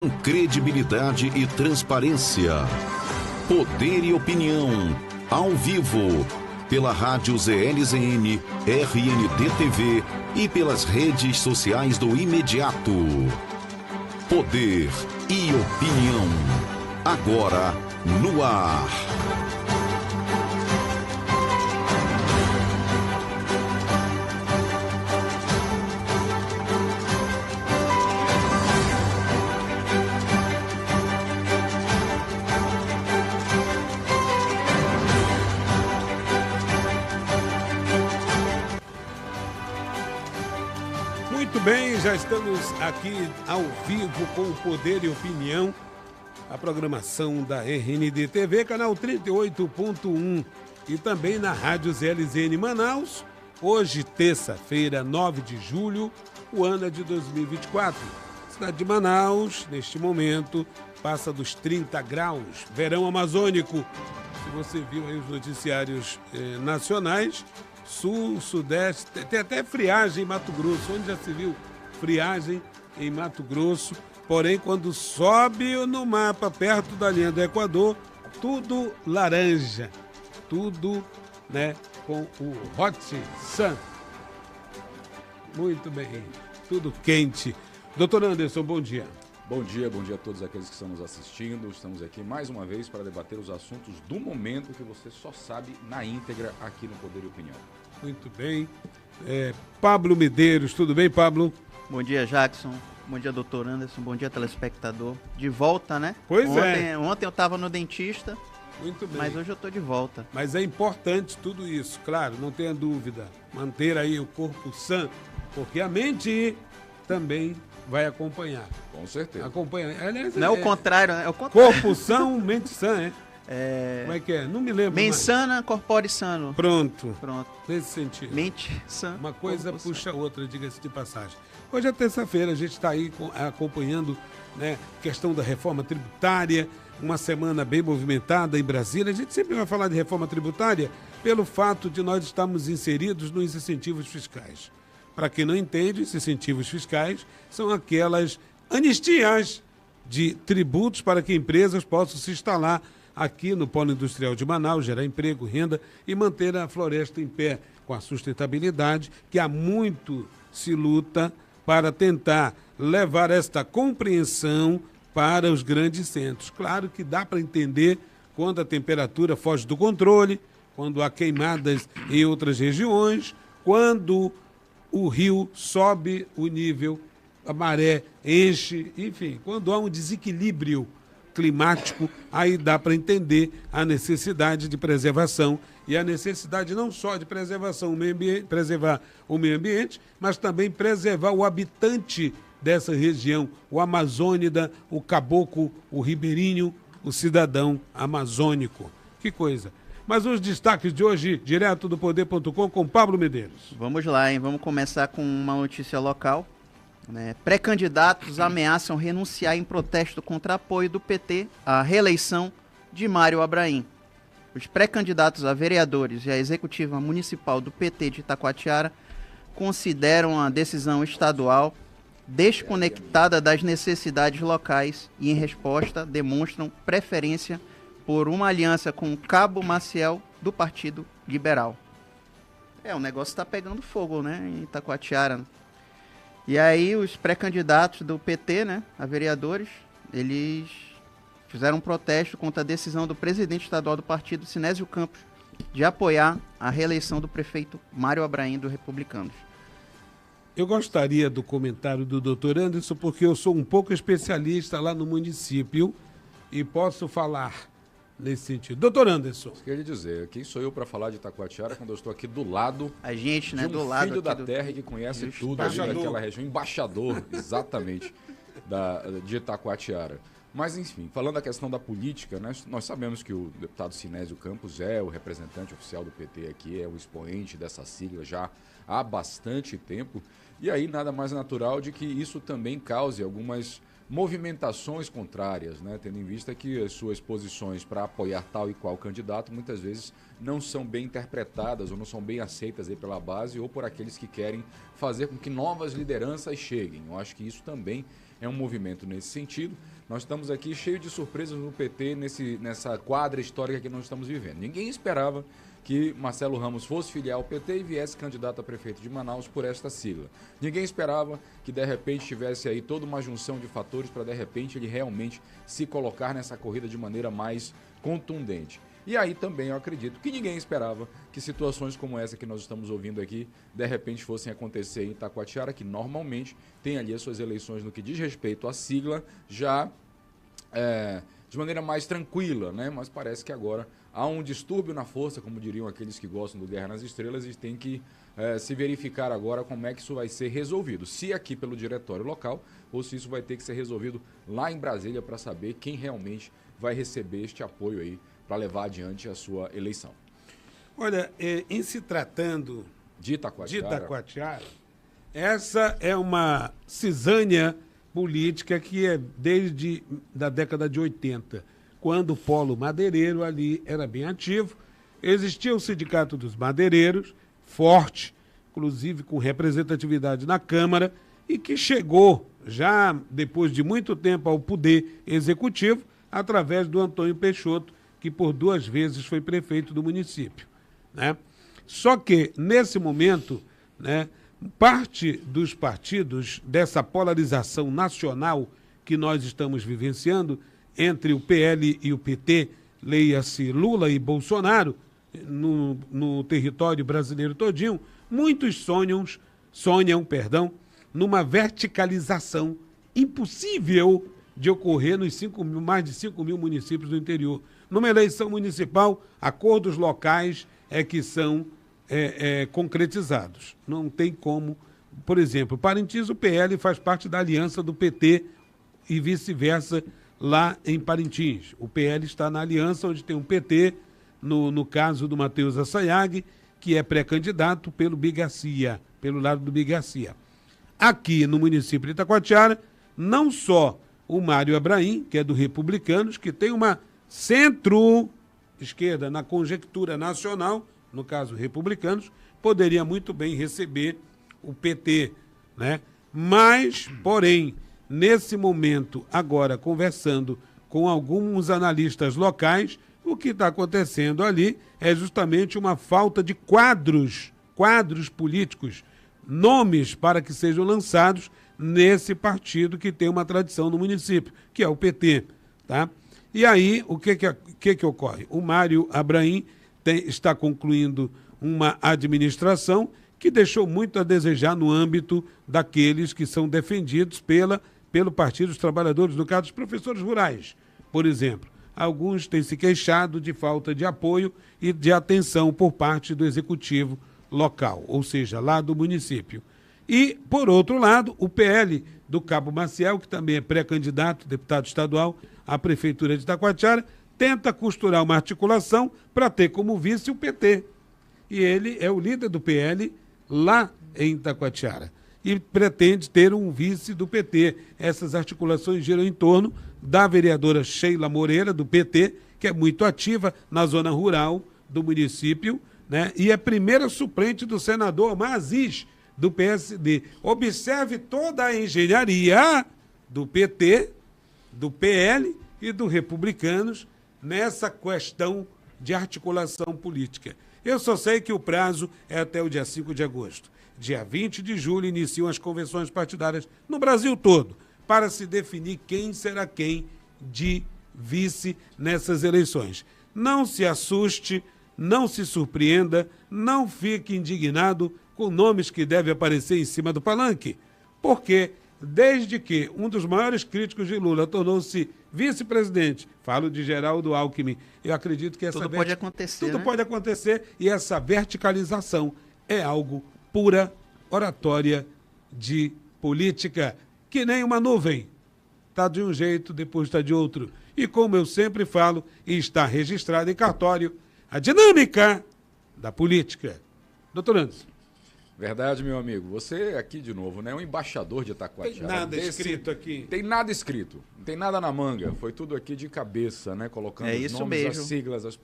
Com credibilidade e transparência. Poder e opinião. Ao vivo. Pela Rádio ZLZN, RND-TV e pelas redes sociais do Imediato. Poder e opinião. Agora no ar. Muito bem, já estamos aqui ao vivo com o Poder e Opinião, a programação da RND TV, canal 38.1 e também na Rádio ZLZN Manaus. Hoje, terça-feira, 9 de julho, o ano é de 2024. A cidade de Manaus, neste momento, passa dos 30 graus, verão amazônico. Se você viu aí os noticiários nacionais, Sul, Sudeste, tem até friagem em Mato Grosso. Onde já se viu friagem em Mato Grosso? Porém, quando sobe no mapa, perto da linha do Equador, tudo laranja. Tudo, né, com o Hot Sun. Muito bem, tudo quente. Doutor Anderson, bom dia. Bom dia a todos aqueles que estão nos assistindo. Estamos aqui mais uma vez para debater os assuntos do momento que você só sabe na íntegra aqui no Poder e Opinião. Muito bem. Pablo Medeiros, tudo bem, Pablo? Bom dia, Jackson. Bom dia, doutor Anderson. Bom dia, telespectador. De volta, né? Pois Ontem eu estava no dentista, muito bem. mas hoje eu estou de volta. Mas é importante tudo isso, claro, não tenha dúvida. Manter aí o corpo sã, porque a mente também vai acompanhar. Com certeza. Acompanha. Aliás, Não é o contrário, né? É o contrário. Corpo são, mente sã, Como é que é? Não me lembro Mente mais. sana, corpore sano. Pronto. Pronto. Nesse sentido. Mente sã. Uma coisa corpo puxa a sano. outra, diga-se de passagem. Hoje é terça-feira, a gente está aí acompanhando, né, questão da reforma tributária, uma semana bem movimentada em Brasília. A gente sempre vai falar de reforma tributária pelo fato de nós estarmos inseridos nos incentivos fiscais. Para quem não entende, esses incentivos fiscais são aquelas anistias de tributos para que empresas possam se instalar aqui no Polo Industrial de Manaus, gerar emprego, renda e manter a floresta em pé com a sustentabilidade que há muito se luta para tentar levar esta compreensão para os grandes centros. Claro que dá para entender quando a temperatura foge do controle, quando há queimadas em outras regiões, quando o rio sobe o nível, a maré enche, enfim, quando há um desequilíbrio climático, aí dá para entender a necessidade de preservação e a necessidade não só de preservação, preservar o meio ambiente, mas também preservar o habitante dessa região, o amazônida, o caboclo, o ribeirinho, o cidadão amazônico. Que coisa! Mas os destaques de hoje, direto do Poder.com, com Pablo Medeiros. Vamos lá, hein? Vamos começar com uma notícia local. Pré-candidatos ameaçam renunciar em protesto contra apoio do PT à reeleição de Mário Abraim. Os pré-candidatos a vereadores e a executiva municipal do PT de Itacoatiara consideram a decisão estadual desconectada das necessidades locais e, em resposta, demonstram preferência por uma aliança com o Cabo Maciel do Partido Liberal. O negócio está pegando fogo, né, em Itacoatiara. E aí os pré-candidatos do PT, né, a vereadores, eles fizeram um protesto contra a decisão do presidente estadual do partido, Sinésio Campos, de apoiar a reeleição do prefeito Mário Abraim, do Republicanos. Eu gostaria do comentário do doutor Anderson, porque eu sou um pouco especialista lá no município e posso falar nesse sentido. Doutor Anderson. Isso queria dizer, quem sou eu para falar de Itacoatiara quando eu estou aqui do lado a gente, né, de um do lado filho da do terra que conhece tudo ali daquela região, embaixador, exatamente, de Itacoatiara. Mas, enfim, falando da questão da política, né, nós sabemos que o deputado Sinésio Campos é o representante oficial do PT aqui, é o expoente dessa sigla já há bastante tempo, e aí nada mais natural de que isso também cause algumas movimentações contrárias, né, tendo em vista que as suas posições para apoiar tal e qual candidato muitas vezes não são bem interpretadas ou não são bem aceitas aí pela base ou por aqueles que querem fazer com que novas lideranças cheguem. Eu acho que isso também é um movimento nesse sentido. Nós estamos aqui cheios de surpresas no PT nessa quadra histórica que nós estamos vivendo. Ninguém esperava que Marcelo Ramos fosse filiar ao PT e viesse candidato a prefeito de Manaus por esta sigla. Ninguém esperava que, de repente, tivesse aí toda uma junção de fatores para, de repente, ele realmente se colocar nessa corrida de maneira mais contundente. E aí também eu acredito que ninguém esperava que situações como essa que nós estamos ouvindo aqui, de repente fossem acontecer em Itacoatiara, que normalmente tem ali as suas eleições no que diz respeito à sigla, já de maneira mais tranquila, né? Mas parece que agora há um distúrbio na força, como diriam aqueles que gostam do Guerra nas Estrelas, e tem que se verificar agora como é que isso vai ser resolvido. Se aqui pelo diretório local, ou se isso vai ter que ser resolvido lá em Brasília para saber quem realmente vai receber este apoio aí para levar adiante a sua eleição. Olha, em se tratando de Itacoatiara, essa é uma cisânia política que é desde da década de 80, quando o polo madeireiro ali era bem ativo. Existia o Sindicato dos Madeireiros, forte, inclusive com representatividade na Câmara, e que chegou já depois de muito tempo ao poder executivo, através do Antônio Peixoto, que por 2 vezes foi prefeito do município, né? Só que, nesse momento, né, parte dos partidos dessa polarização nacional que nós estamos vivenciando entre o PL e o PT, leia-se Lula e Bolsonaro, no território brasileiro todinho, muitos sonham, numa verticalização impossível de ocorrer nos mais de 5 mil municípios do interior. Numa eleição municipal, acordos locais é que são concretizados. Não tem como. Por exemplo, Parintins, o PL faz parte da aliança do PT e vice-versa lá em Parintins. O PL está na aliança onde tem um PT, no caso do Matheus Assayag, que é pré-candidato pelo Bigacia, pelo lado do Bigacia. Aqui no município de Itacoatiara, não só o Mário Abraim, que é do Republicanos, que tem uma centro-esquerda na conjectura nacional, no caso Republicanos, poderia muito bem receber o PT, né? Mas, porém, nesse momento, agora conversando com alguns analistas locais, o que está acontecendo ali é justamente uma falta de quadros políticos, nomes para que sejam lançados nesse partido que tem uma tradição no município, que é o PT, tá? E aí, o que ocorre? O Mário Abraim está concluindo uma administração que deixou muito a desejar no âmbito daqueles que são defendidos pelo Partido dos Trabalhadores, no caso dos professores rurais, por exemplo. Alguns têm se queixado de falta de apoio e de atenção por parte do executivo local, ou seja, lá do município. E, por outro lado, o PL do Cabo Maciel, que também é pré-candidato, deputado estadual, à Prefeitura de Itacoatiara, tenta costurar uma articulação para ter como vice o PT. E ele é o líder do PL lá em Itacoatiara. E pretende ter um vice do PT. Essas articulações giram em torno da vereadora Sheila Moreira, do PT, que é muito ativa na zona rural do município, né? E é primeira suplente do senador Omar Aziz, do PSD. Observe toda a engenharia do PT, do PL e do Republicanos nessa questão de articulação política. Eu só sei que o prazo é até o dia 5 de agosto. Dia 20 de julho iniciam as convenções partidárias no Brasil todo para se definir quem será quem de vice nessas eleições. Não se assuste, não se surpreenda, não fique indignado com nomes que devem aparecer em cima do palanque, porque desde que um dos maiores críticos de Lula tornou-se vice-presidente, falo de Geraldo Alckmin, eu acredito que essa tudo pode acontecer, tudo né? pode acontecer, e essa verticalização é algo pura oratória de política, que nem uma nuvem. Está de um jeito, depois está de outro. E como eu sempre falo, e está registrado em cartório, a dinâmica da política. Doutor Anderson. Verdade, meu amigo. Você aqui de novo, né? Um embaixador de Itacoatiara. Tem nada escrito aqui. Tem nada escrito. Não tem nada na manga. Foi tudo aqui de cabeça, né? Colocando os nomes, as siglas, os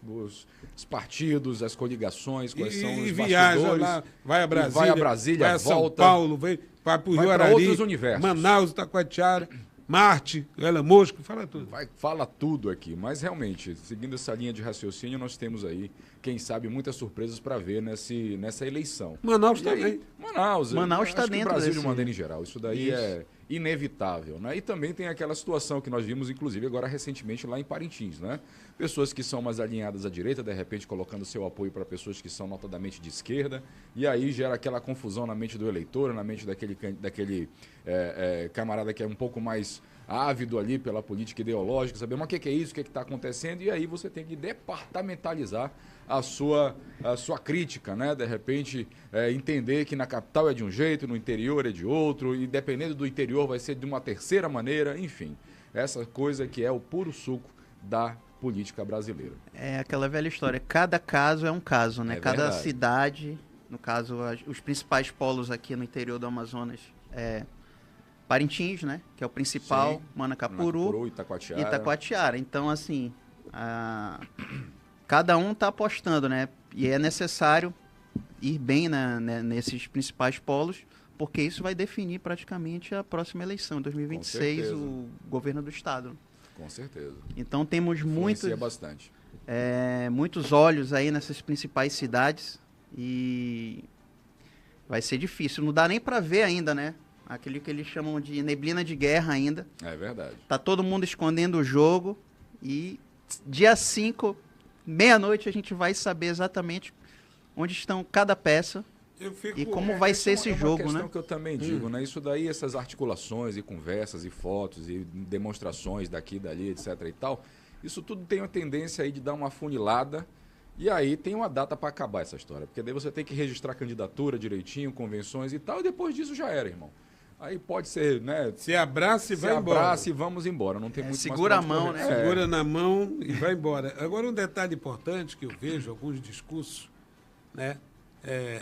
partidos, as coligações, quais são os viaja lá, vai a Brasília, vai a São Paulo, vai para o Rio Arari, outros universos. Manaus, Itacoatiara, Marte, Ela Mosco, fala tudo. Fala tudo aqui, mas realmente, seguindo essa linha de raciocínio, nós temos aí, quem sabe, muitas surpresas para ver nessa eleição. Manaus também. Manaus está dentro do Brasil de maneira em geral. Isso daí é inevitável, né? E também tem aquela situação que nós vimos, inclusive, agora recentemente lá em Parintins, né? Pessoas que são mais alinhadas à direita, de repente colocando seu apoio para pessoas que são notadamente de esquerda, e aí gera aquela confusão na mente do eleitor, na mente daquele camarada que é um pouco mais ávido ali pela política ideológica, saber mas o que é isso, o que está acontecendo, e aí você tem que departamentalizar a sua crítica, né? De repente, entender que na capital é de um jeito, no interior é de outro, e dependendo do interior vai ser de uma terceira maneira, enfim. Essa coisa que é o puro suco da política brasileira. É aquela velha história, cada caso é um caso, né? Cada cidade, no caso, os principais polos aqui no interior do Amazonas Parintins, né? Que é o principal, sim. Manacapuru, Itacoatiara. Então, assim, cada um está apostando, né? E é necessário ir bem nesses principais polos, porque isso vai definir praticamente a próxima eleição, em 2026, o governo do estado. Com certeza. Então temos muitos olhos aí nessas principais cidades e vai ser difícil. Não dá nem para ver ainda, né? Aquele que eles chamam de neblina de guerra ainda. É verdade. Tá todo mundo escondendo o jogo e dia 5, meia-noite, a gente vai saber exatamente onde estão cada peça e como vai ser esse jogo, né? É uma questão que eu também digo, né? Isso daí, essas articulações e conversas e fotos e demonstrações daqui, dali, etc e tal, isso tudo tem uma tendência aí de dar uma afunilada e aí tem uma data para acabar essa história, porque daí você tem que registrar a candidatura direitinho, convenções e tal, e depois disso já era, irmão. Aí pode ser, né? Se abraça e vai embora. Se abraça e vamos embora. Não tem muito segura mais a mão, né? Segura na mão e vai embora. Agora, um detalhe importante que eu vejo, alguns discursos, né?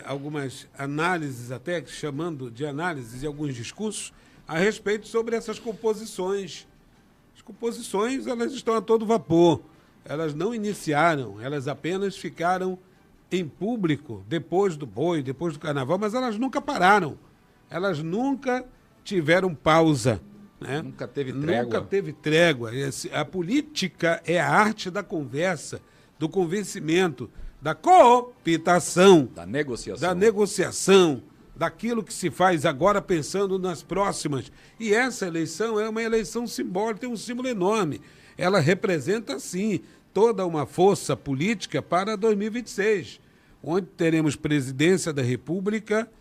Algumas análises até, chamando de análises e alguns discursos, a respeito sobre essas composições. As composições, elas estão a todo vapor. Elas não iniciaram, elas apenas ficaram em público depois do boi, depois do carnaval, mas elas nunca pararam. Elas nunca tiveram pausa. Né? Nunca teve trégua. Nunca teve trégua. A política é a arte da conversa, do convencimento, da cooptação. Da negociação. Da negociação, daquilo que se faz agora pensando nas próximas. E essa eleição é uma eleição simbólica, tem um símbolo enorme. Ela representa, sim, toda uma força política para 2026. Onde teremos presidência da República,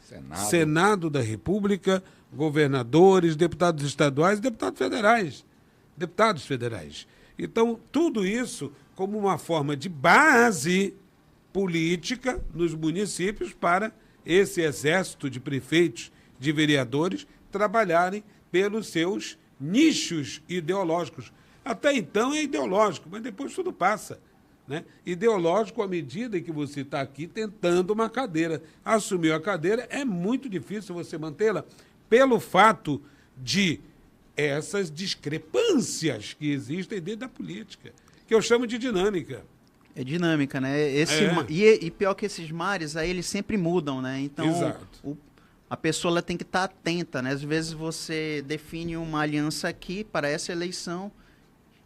Senado da República, governadores, deputados estaduais e deputados federais. Então, tudo isso como uma forma de base política nos municípios para esse exército de prefeitos, de vereadores, trabalharem pelos seus nichos ideológicos. Até então é ideológico, mas depois tudo passa. Né? Ideológico à medida que você está aqui tentando uma cadeira. Assumiu a cadeira, é muito difícil você mantê-la pelo fato de essas discrepâncias que existem dentro da política, que eu chamo de dinâmica. É dinâmica, né? E pior que esses mares, aí eles sempre mudam, né? Então, a pessoa ela tem que estar atenta, né? Às vezes você define uma aliança aqui para essa eleição,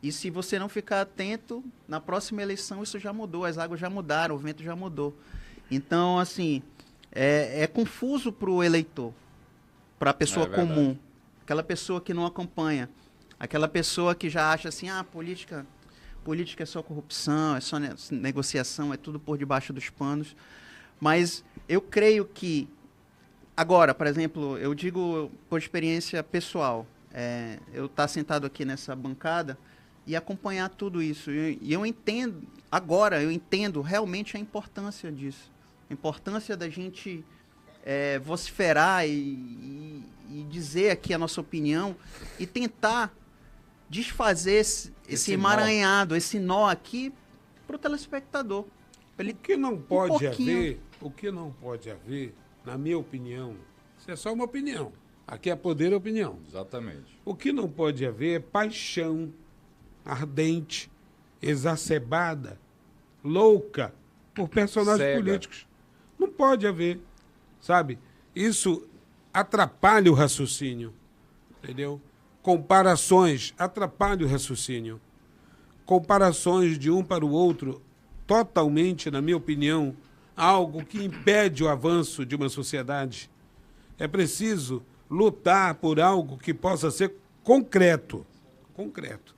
e se você não ficar atento, na próxima eleição isso já mudou, as águas já mudaram, o vento já mudou. Então, assim, é confuso para o eleitor, para a pessoa comum, aquela pessoa que não acompanha, aquela pessoa que já acha assim, política é só corrupção, é só negociação, é tudo por debaixo dos panos. Mas eu creio que, agora, por exemplo, eu digo por experiência pessoal, eu estar sentado aqui nessa bancada e acompanhar tudo isso. E eu entendo realmente a importância disso. A importância da gente vociferar e dizer aqui a nossa opinião e tentar desfazer esse emaranhado, esse nó aqui para o telespectador. O que não pode haver, na minha opinião, isso é só uma opinião. Aqui é poder e opinião. Exatamente. O que não pode haver é paixão ardente, exacerbada, louca por personagens Cega. políticos. Não pode haver, sabe? Isso atrapalha o raciocínio, entendeu? Comparações atrapalham o raciocínio. Comparações de um para o outro, totalmente, na minha opinião, algo que impede o avanço de uma sociedade. É preciso lutar por algo que possa ser concreto. Concreto.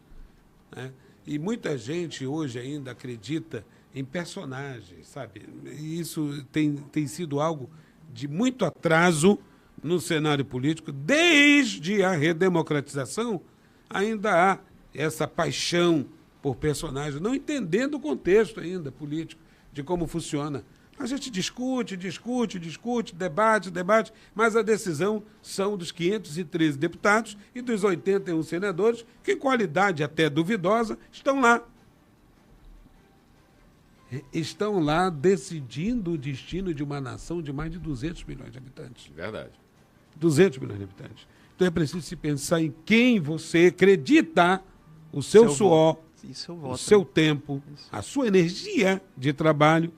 Né? E muita gente hoje ainda acredita em personagens, sabe? E isso tem sido algo de muito atraso no cenário político. Desde a redemocratização, ainda há essa paixão por personagens, não entendendo o contexto ainda político, de como funciona. A gente discute, debate, mas a decisão são dos 513 deputados e dos 81 senadores, que, em qualidade até duvidosa, estão lá. Estão lá decidindo o destino de uma nação de mais de 200 milhões de habitantes. Verdade. 200 milhões de habitantes. Então é preciso se pensar em quem você acredita, o seu suor, o seu tempo, a sua energia de trabalho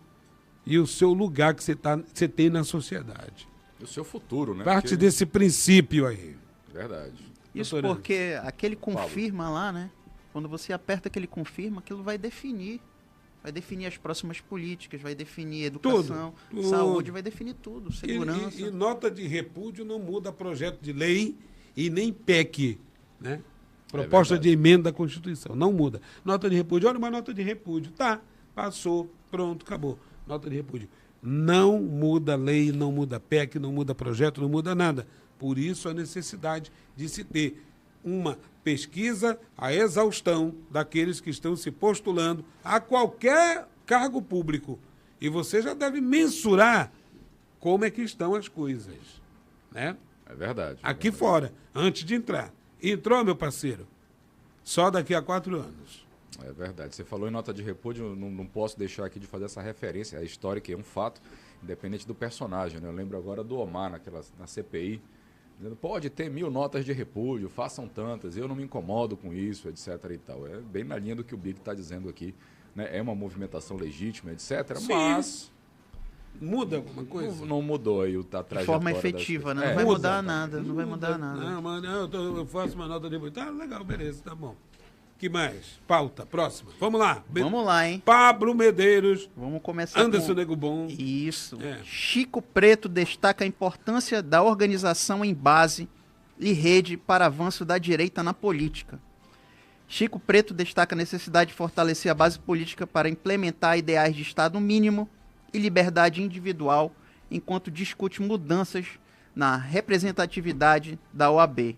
e o seu lugar que você tem na sociedade. E o seu futuro, né? Parte desse princípio aí. Verdade. Isso porque aquele confirma lá, né? Quando você aperta aquele confirma, aquilo vai definir. Vai definir as próximas políticas, vai definir educação, tudo. saúde, vai definir tudo, segurança. E nota de repúdio não muda projeto de lei e nem PEC, né? Proposta de emenda à Constituição. Não muda. Nota de repúdio. Olha, uma nota de repúdio. Tá, passou, pronto, acabou. Nota de repúdio. Não muda lei, não muda PEC, não muda projeto, não muda nada. Por isso a necessidade de se ter uma pesquisa à exaustão daqueles que estão se postulando a qualquer cargo público. E você já deve mensurar como é que estão as coisas, né? É verdade. Aqui fora, antes de entrar. Entrou, meu parceiro? Só daqui a 4 anos. É verdade. Você falou em nota de repúdio, não posso deixar aqui de fazer essa referência. A história que é um fato, independente do personagem, né? Eu lembro agora do Omar, na CPI, dizendo, pode ter 1000 notas de repúdio, façam tantas, eu não me incomodo com isso, etc. e tal. É bem na linha do que o Big está dizendo aqui, né? É uma movimentação legítima, etc. Sim. Mas muda alguma coisa? não mudou aí a trajetória. De forma efetiva, né? Não vai mudar nada, não vai mudar nada. Não, mas eu faço uma nota de repúdio. Tá legal, beleza, tá bom. Que mais? Pauta, próxima. Vamos lá. Vamos lá, hein? Pablo Medeiros. Vamos começar Anderson Nego Bom. Isso. É. Chico Preto destaca a importância da organização em base e rede para avanço da direita na política. Chico Preto destaca a necessidade de fortalecer a base política para implementar ideais de Estado mínimo e liberdade individual, enquanto discute mudanças na representatividade da OAB.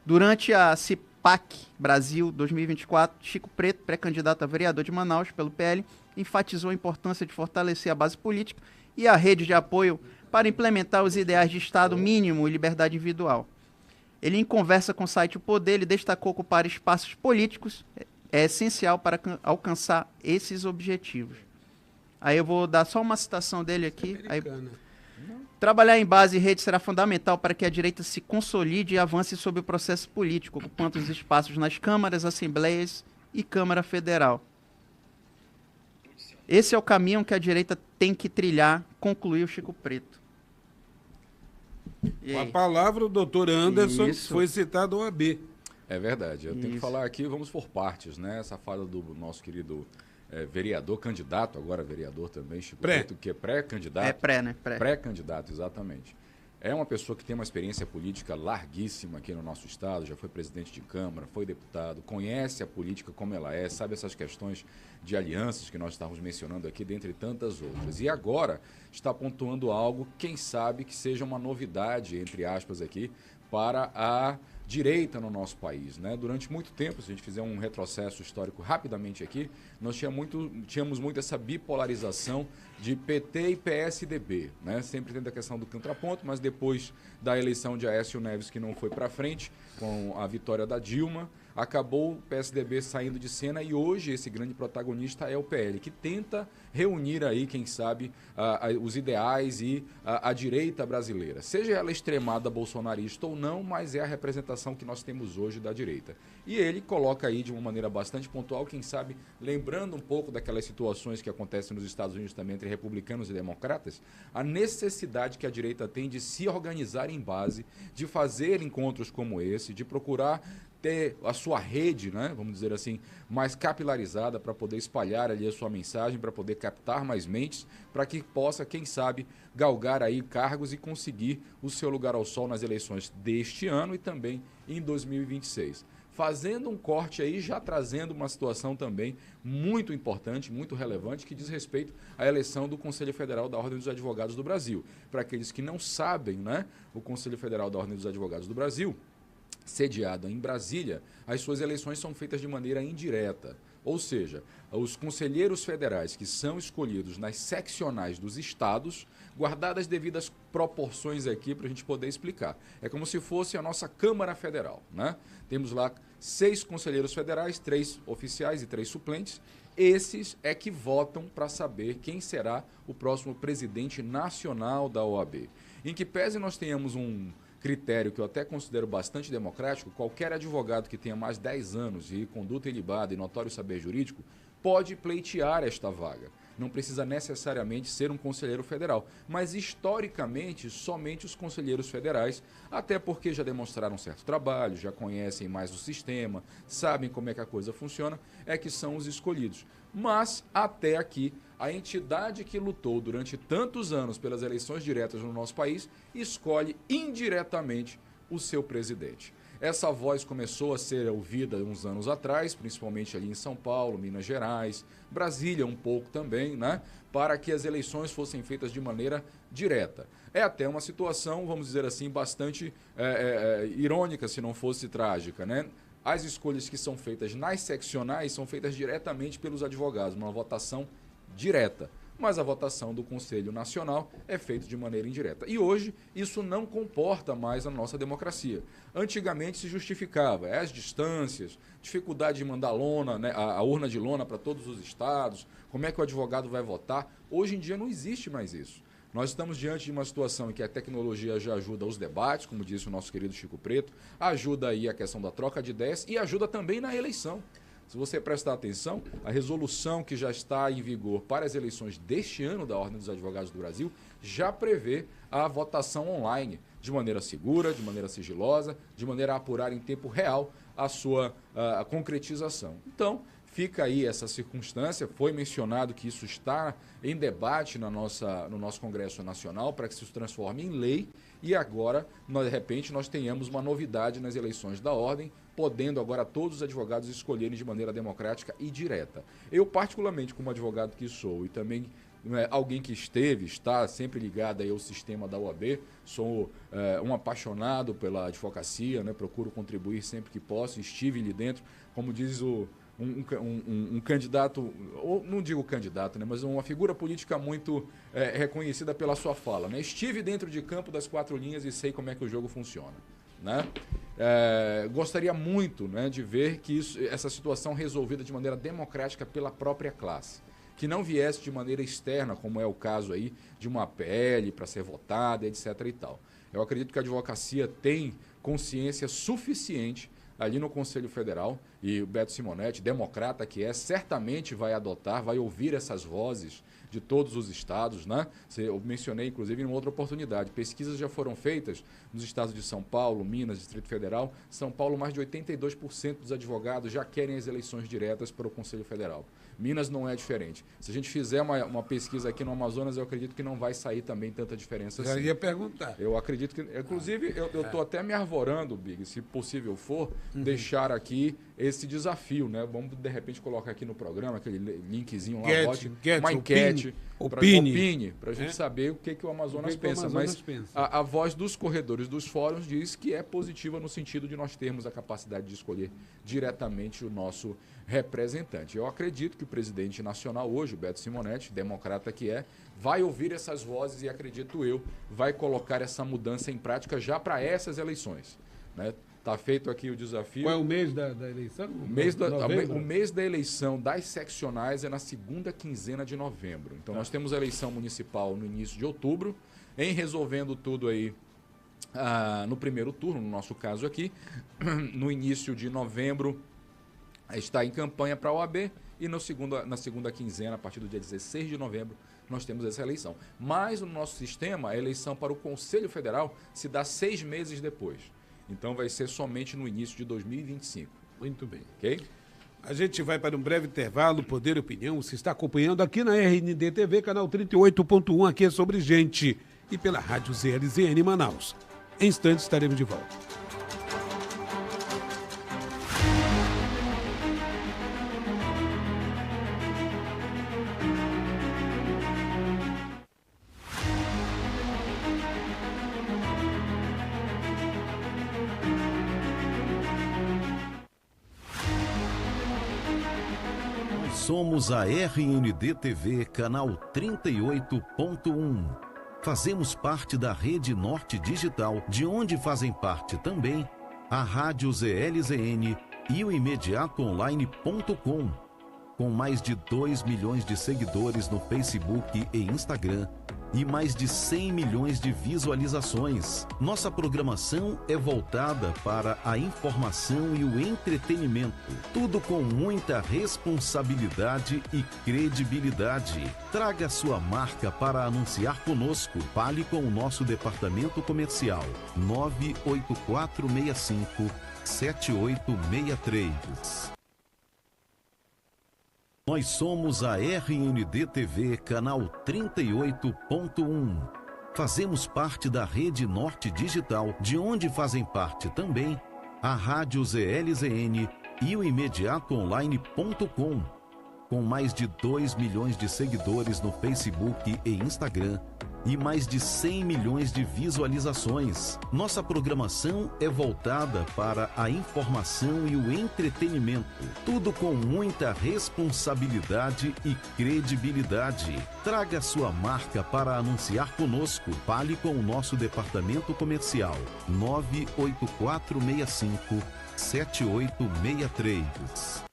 Durante a CIPAC Brasil 2024, Chico Preto, pré-candidato a vereador de Manaus pelo PL, enfatizou a importância de fortalecer a base política e a rede de apoio para implementar os ideais de Estado mínimo e liberdade individual. Ele, em conversa com o site O Poder, ele destacou que ocupar espaços políticos é essencial para alcançar esses objetivos. Aí eu vou dar só uma citação dele aqui. Aí, trabalhar em base e rede será fundamental para que a direita se consolide e avance sobre o processo político, ocupando os espaços nas câmaras, assembleias e Câmara Federal. Esse é o caminho que a direita tem que trilhar, concluiu Chico Preto. Com a palavra, o doutor Anderson Isso. foi citado ao AB. É verdade. Eu tenho que Isso. falar aqui, vamos por partes, né? Essa fala do nosso querido vereador, candidato, agora vereador também, Chico Preto, que é pré-candidato. É pré, né? Pré. Pré-candidato, exatamente. É uma pessoa que tem uma experiência política larguíssima aqui no nosso estado, já foi presidente de Câmara, foi deputado, conhece a política como ela é, sabe essas questões de alianças que nós estávamos mencionando aqui, dentre tantas outras. E agora está pontuando algo, quem sabe, que seja uma novidade, entre aspas, aqui, para a direita no nosso país, né? Durante muito tempo, se a gente fizer um retrocesso histórico rapidamente aqui, nós tínhamos muito essa bipolarização de PT e PSDB, né? Sempre tendo a questão do contraponto, mas depois da eleição de Aécio Neves, que não foi para frente, com a vitória da Dilma, acabou o PSDB saindo de cena e hoje esse grande protagonista é o PL, que tenta reunir aí, quem sabe, os ideais e a direita brasileira. Seja ela extremada bolsonarista ou não, mas é a representação que nós temos hoje da direita. E ele coloca aí de uma maneira bastante pontual, quem sabe, lembrando um pouco daquelas situações que acontecem nos Estados Unidos também entre republicanos e democratas, a necessidade que a direita tem de se organizar em base, de fazer encontros como esse, de procurar ter a sua rede, né, vamos dizer assim, mais capilarizada para poder espalhar ali a sua mensagem, para poder captar mais mentes, para que possa, quem sabe, galgar aí cargos e conseguir o seu lugar ao sol nas eleições deste ano e também em 2026. Fazendo um corte aí, já trazendo uma situação também muito importante, muito relevante, que diz respeito à eleição do Conselho Federal da Ordem dos Advogados do Brasil. Para aqueles que não sabem, né, o Conselho Federal da Ordem dos Advogados do Brasil, sediado em Brasília, as suas eleições são feitas de maneira indireta. Ou seja, os conselheiros federais que são escolhidos nas seccionais dos estados, guardadas devidas proporções aqui para a gente poder explicar. É como se fosse a nossa Câmara Federal, né? Temos lá 6 conselheiros federais, 3 oficiais e 3 suplentes. Esses é que votam para saber quem será o próximo presidente nacional da OAB. Em que pese nós tenhamos um critério que eu até considero bastante democrático, qualquer advogado que tenha mais de 10 anos de conduta ilibada e notório saber jurídico pode pleitear esta vaga. Não precisa necessariamente ser um conselheiro federal, mas historicamente somente os conselheiros federais, até porque já demonstraram certo trabalho, já conhecem mais o sistema, sabem como é que a coisa funciona, é que são os escolhidos. Mas, até aqui, a entidade que lutou durante tantos anos pelas eleições diretas no nosso país escolhe indiretamente o seu presidente. Essa voz começou a ser ouvida uns anos atrás, principalmente ali em São Paulo, Minas Gerais, Brasília um pouco também, né? Para que as eleições fossem feitas de maneira direta. É até uma situação, vamos dizer assim, bastante irônica, se não fosse trágica, né? As escolhas que são feitas nas seccionais são feitas diretamente pelos advogados, uma votação direta. Mas a votação do Conselho Nacional é feita de maneira indireta. E hoje isso não comporta mais a nossa democracia. Antigamente se justificava as distâncias, dificuldade de mandar lona, né, a urna de lona para todos os estados, como é que o advogado vai votar. Hoje em dia não existe mais isso. Nós estamos diante de uma situação em que a tecnologia já ajuda os debates, como disse o nosso querido Chico Preto, ajuda aí a questão da troca de ideias e ajuda também na eleição. Se você prestar atenção, a resolução que já está em vigor para as eleições deste ano da Ordem dos Advogados do Brasil já prevê a votação online, de maneira segura, de maneira sigilosa, de maneira a apurar em tempo real a sua concretização. Então, fica aí essa circunstância, foi mencionado que isso está em debate no nosso Congresso Nacional para que isso se transforme em lei e agora, de repente, nós tenhamos uma novidade nas eleições da Ordem, podendo agora todos os advogados escolherem de maneira democrática e direta. Eu, particularmente, como advogado que sou e também alguém que está sempre ligado aí ao sistema da OAB, sou um apaixonado pela advocacia, né? Procuro contribuir sempre que posso, estive ali dentro, como diz um candidato, ou não digo candidato, né, mas uma figura política muito reconhecida pela sua fala, né? Estive dentro de campo das 4 linhas e sei como é que o jogo funciona, né? Gostaria muito, né, de ver que essa situação resolvida de maneira democrática pela própria classe, que não viesse de maneira externa, como é o caso aí de uma PL para ser votada, etc. e tal. Eu acredito que a advocacia tem consciência suficiente ali no Conselho Federal, e o Beto Simonetti, democrata que certamente vai adotar, vai ouvir essas vozes de todos os estados, né? Eu mencionei, inclusive, em uma outra oportunidade, pesquisas já foram feitas nos estados de São Paulo, Minas, Distrito Federal. São Paulo, mais de 82% dos advogados já querem as eleições diretas para o Conselho Federal. Minas não é diferente. Se a gente fizer uma pesquisa aqui no Amazonas, eu acredito que não vai sair também tanta diferença assim. Já ia perguntar. Eu acredito que... Inclusive, eu estou até me arvorando, Big, se possível for, deixar aqui esse desafio, né? Vamos, de repente, colocar aqui no programa, aquele linkzinho lá, uma enquete, opine, para a gente saber o que o Amazonas pensa. Mas a voz dos corredores dos fóruns diz que é positiva no sentido de nós termos a capacidade de escolher diretamente o nosso representante. Eu acredito que o presidente nacional hoje, o Beto Simonetti, democrata que é, vai ouvir essas vozes e, acredito eu, vai colocar essa mudança em prática já para essas eleições, né? Tá feito aqui o desafio. Qual é o mês da eleição? O mês da eleição das seccionais é na segunda quinzena de novembro. Então nós temos a eleição municipal no início de outubro, em resolvendo tudo aí no primeiro turno, no nosso caso aqui, no início de novembro está em campanha para a OAB e na segunda quinzena, a partir do dia 16 de novembro, nós temos essa eleição. Mas no nosso sistema, a eleição para o Conselho Federal se dá 6 meses depois. Então vai ser somente no início de 2025. Muito bem. Ok? A gente vai para um breve intervalo, Poder e Opinião, se está acompanhando aqui na RND TV, canal 38.1, aqui é sobre gente, e pela Rádio ZLZN Manaus. Em instantes estaremos de volta. Somos a RND TV, canal 38.1. Fazemos parte da Rede Norte Digital, de onde fazem parte também a Rádio ZLZN e o imediatoonline.com. Com mais de 2 milhões de seguidores no Facebook e Instagram e mais de 100 milhões de visualizações. Nossa programação é voltada para a informação e o entretenimento. Tudo com muita responsabilidade e credibilidade. Traga sua marca para anunciar conosco. Fale com o nosso departamento comercial. 98465-7863. Nós somos a RND TV, canal 38.1. Fazemos parte da Rede Norte Digital, de onde fazem parte também a Rádio ZLZN e o imediatoonline.com. Com mais de 2 milhões de seguidores no Facebook e Instagram e mais de 100 milhões de visualizações. Nossa programação é voltada para a informação e o entretenimento. Tudo com muita responsabilidade e credibilidade. Traga sua marca para anunciar conosco. Fale com o nosso departamento comercial. 98465-7863.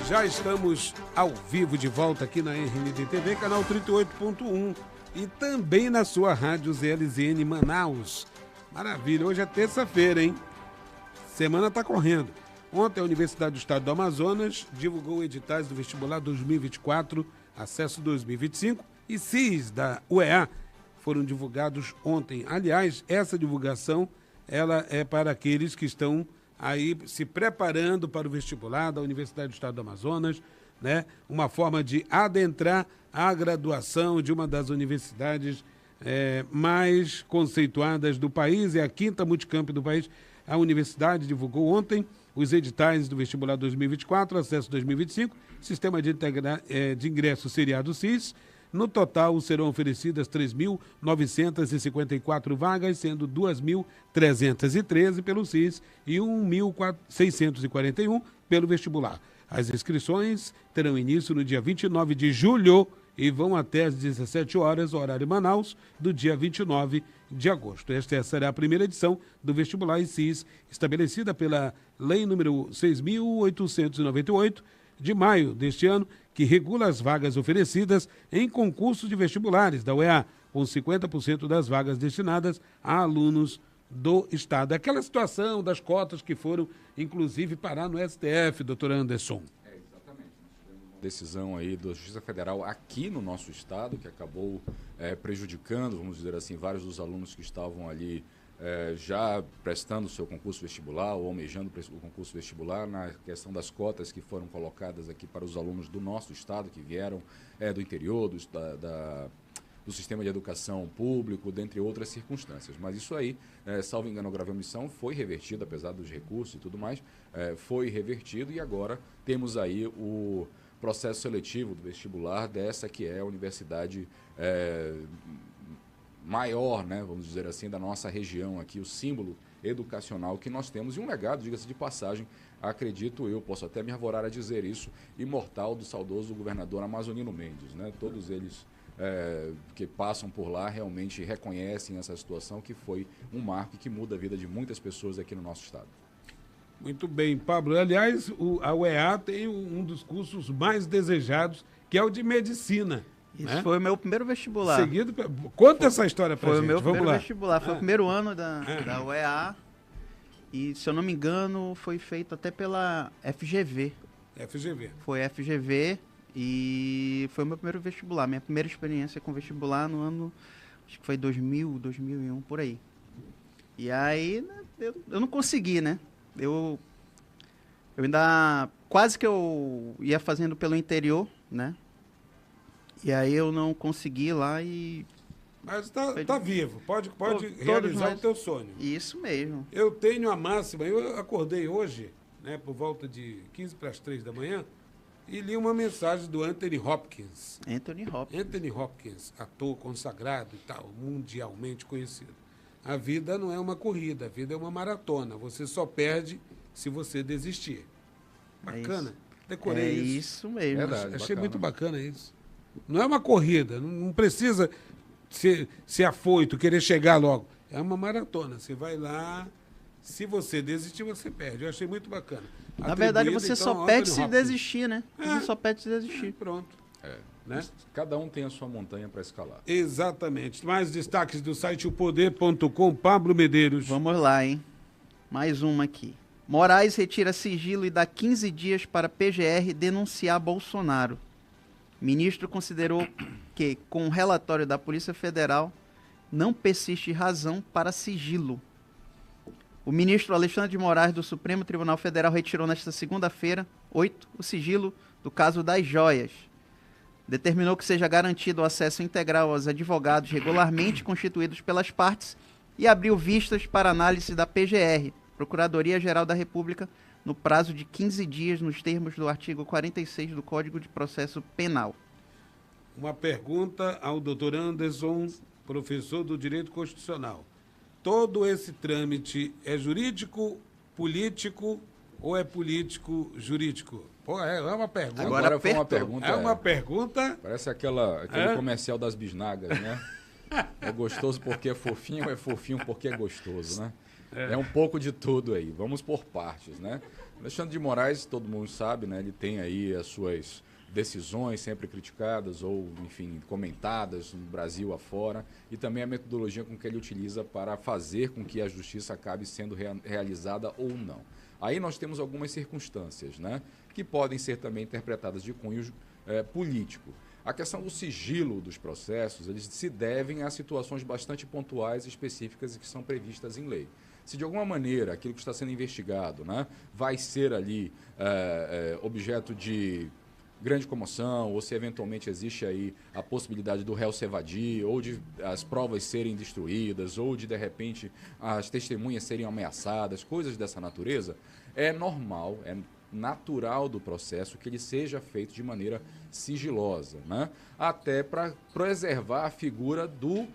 Já estamos ao vivo de volta aqui na RND TV, canal 38.1 e também na sua rádio ZLZN Manaus. Maravilha, hoje é terça-feira, hein? Semana tá correndo. Ontem a Universidade do Estado do Amazonas divulgou editais do vestibular 2024, acesso 2025 e CIS da UEA foram divulgados ontem. Aliás, essa divulgação ela é para aqueles que estão aí se preparando para o vestibular da Universidade do Estado do Amazonas, né? Uma forma de adentrar a graduação de uma das universidades mais conceituadas do país, é a quinta multicamp do país. A universidade divulgou ontem os editais do vestibular 2024, acesso 2025, sistema de ingresso seriado CIS. No total, serão oferecidas 3.954 vagas, sendo 2.313 pelo CIS e 1.641 pelo vestibular. As inscrições terão início no dia 29 de julho e vão até às 17 horas, horário Manaus, do dia 29 de agosto. Esta será a primeira edição do vestibular e CIS, estabelecida pela Lei número 6.898, de maio deste ano, que regula as vagas oferecidas em concursos de vestibulares da UEA, com 50% das vagas destinadas a alunos do Estado. Aquela situação das cotas que foram, inclusive, parar no STF, doutor Anderson. Exatamente. Nós tivemos uma decisão aí da Justiça Federal aqui no nosso Estado, que acabou prejudicando, vamos dizer assim, vários dos alunos que estavam ali já prestando o seu concurso vestibular ou almejando o concurso vestibular, na questão das cotas que foram colocadas aqui para os alunos do nosso estado, que vieram do interior, do sistema de educação público, dentre outras circunstâncias. Mas isso aí, salvo engano, a grave omissão foi revertido, apesar dos recursos e tudo mais, foi revertido e agora temos aí processo seletivo do vestibular dessa que é a universidade maior, né, vamos dizer assim, da nossa região aqui, o símbolo educacional que nós temos e um legado, diga-se de passagem, acredito eu, posso até me arvorar a dizer isso, imortal do saudoso governador Amazonino Mendes, né? Todos eles que passam por lá realmente reconhecem essa situação que foi um marco que muda a vida de muitas pessoas aqui no nosso estado. Muito bem, Pablo. Aliás, a UEA tem um dos cursos mais desejados, que é o de medicina. Isso, né? Foi o meu primeiro vestibular. Seguido, conta essa história pra gente. Foi o meu Vamos primeiro lá. vestibular. Foi o primeiro ano da UEA. E, se eu não me engano, foi feito até pela FGV. FGV. Foi FGV e foi o meu primeiro vestibular. Minha primeira experiência com vestibular no ano, acho que foi 2000, 2001, por aí. E aí, né, eu não consegui, né? Eu ainda, quase que eu ia fazendo pelo interior, né? E aí eu não consegui lá e... Mas tá vivo, pode realizar o teu sonho. Isso mesmo. Eu tenho a máxima, eu acordei hoje, né, por volta de 15 para as 3 da manhã, e li uma mensagem do Anthony Hopkins. Anthony Hopkins, ator consagrado e tal, mundialmente conhecido. A vida não é uma corrida, a vida é uma maratona. Você só perde se você desistir. Bacana. Decorei isso. É isso mesmo. Verdade, Achei bacana. muito bacana isso. Não é uma corrida, não precisa ser afoito, querer chegar logo. É uma maratona. Você vai lá, se você desistir, você perde. Eu achei muito bacana. Na verdade, você então, só perde Anthony se Hopkins. desistir, né? Você só perde se desistir. Pronto. Né? Cada um tem a sua montanha para escalar. Exatamente. Mais destaques do site opoder.com, Pablo Medeiros. Vamos lá, hein? Mais uma aqui. Moraes retira sigilo e dá 15 dias para PGR denunciar Bolsonaro. Ministro considerou que, com o relatório da Polícia Federal, não persiste razão para sigilo. O ministro Alexandre de Moraes, do Supremo Tribunal Federal, retirou nesta segunda-feira, 8, o sigilo do caso das joias. Determinou que seja garantido o acesso integral aos advogados regularmente constituídos pelas partes e abriu vistas para análise da PGR, Procuradoria-Geral da República, no prazo de 15 dias, nos termos do artigo 46 do Código de Processo Penal. Uma pergunta ao doutor Anderson, professor do Direito Constitucional. Todo esse trâmite é jurídico, político ou é político-jurídico? Pô, é uma pergunta. Agora foi uma pergunta. É uma pergunta. Parece aquele comercial das bisnagas, né? É gostoso porque é fofinho ou é fofinho porque é gostoso, né? É um pouco de tudo aí. Vamos por partes, né? Alexandre de Moraes, todo mundo sabe, né? Ele tem aí as suas decisões sempre criticadas ou, enfim, comentadas no Brasil afora e também a metodologia com que ele utiliza para fazer com que a justiça acabe sendo realizada ou não. Aí nós temos algumas circunstâncias, né? Que podem ser também interpretadas de cunho político. A questão do sigilo dos processos, eles se devem a situações bastante pontuais e específicas e que são previstas em lei. Se de alguma maneira aquilo que está sendo investigado, né, vai ser ali objeto de grande comoção, ou se eventualmente existe aí a possibilidade do réu se evadir, ou de as provas serem destruídas, ou de repente as testemunhas serem ameaçadas, coisas dessa natureza, é normal, é natural do processo que ele seja feito de maneira sigilosa, né? Até para preservar a figura do...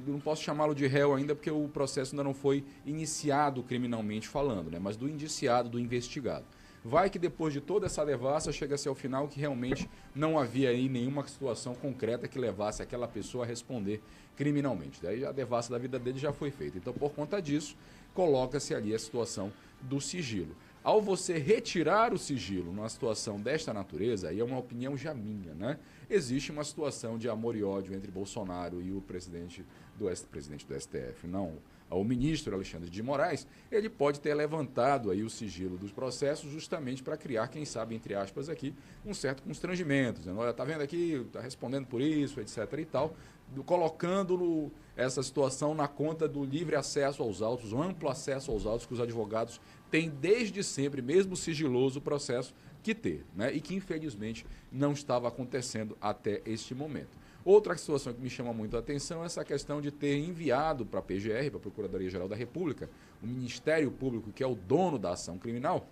não posso chamá-lo de réu ainda porque o processo ainda não foi iniciado criminalmente falando, né? Mas do indiciado, do investigado. Vai que depois de toda essa devassa chega-se ao final que realmente não havia aí nenhuma situação concreta que levasse aquela pessoa a responder criminalmente. Daí a devassa da vida dele já foi feita. Então, por conta disso, coloca-se ali a situação do sigilo. Ao você retirar o sigilo numa situação desta natureza, aí é uma opinião já minha, né? Existe uma situação de amor e ódio entre Bolsonaro e o presidente do STF, não, o ministro Alexandre de Moraes. Ele pode ter levantado aí o sigilo dos processos justamente para criar, quem sabe, entre aspas aqui, um certo constrangimento, dizendo, olha, tá vendo aqui, tá respondendo por isso, etc. e tal, colocando essa situação na conta do livre acesso aos autos, o amplo acesso aos autos que os advogados têm desde sempre, mesmo sigiloso, o processo que ter, né? E que infelizmente não estava acontecendo até este momento. Outra situação que me chama muito a atenção é essa questão de ter enviado para a PGR, para a Procuradoria-Geral da República, o Ministério Público, que é o dono da ação criminal,